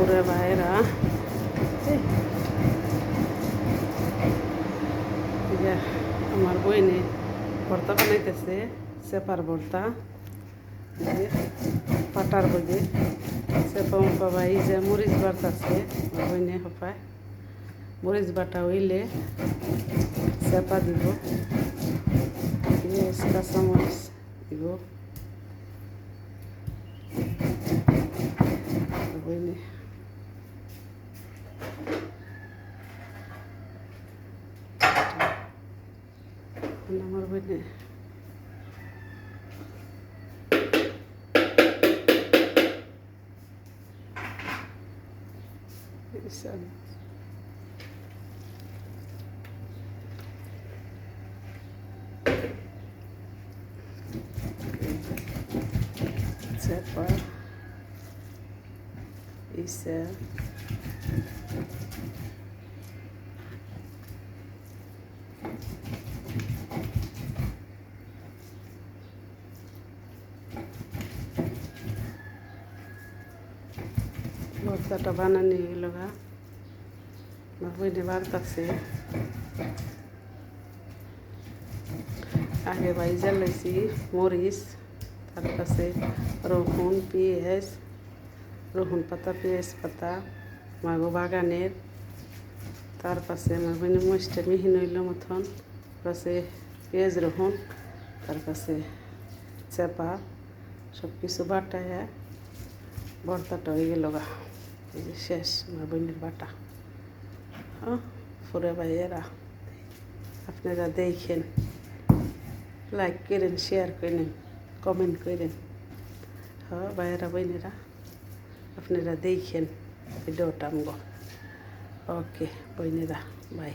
পুরে ভাইরা আমার বইনে ভর্তা বানাইতেছে চেপার ভর্তা পাটার বইয়ে চেপা মুপা ভাই যে মরিচ বাটাছে আমার বইনে হপায় মরিচ বাটা হইলে চেপা দিব কাঁচামরিচ দিব বইনে আমার বইনে cepa isa ভর্তাটা বানানি হইল গা বইনে বাড়তাছে আগে ভাইজা লাইছি মরিচ তার কাছে রসুন পেঁয়াজ রসুন পাতা পেঁয়াজ পাতা মাগো বাগানের তার পাশে আমার বইনে মরিচটা মিহিন হইল মতন পাশে পেঁয়াজ রসুন তার কাছে চেপা সব কিছু বাটায় ভর্তাটা হয়ে গেল গা এই যে শেষ আমার বইনের বাটা ফুরে ভাইয়েরা আপনারা দেখেন লাইক করেন শেয়ার করেন কমেন্ট করেন ভাইয়েরা বইনেরা আপনারা দেখেন ভিডিওটা আমগো ওকে বইনেরা বাই।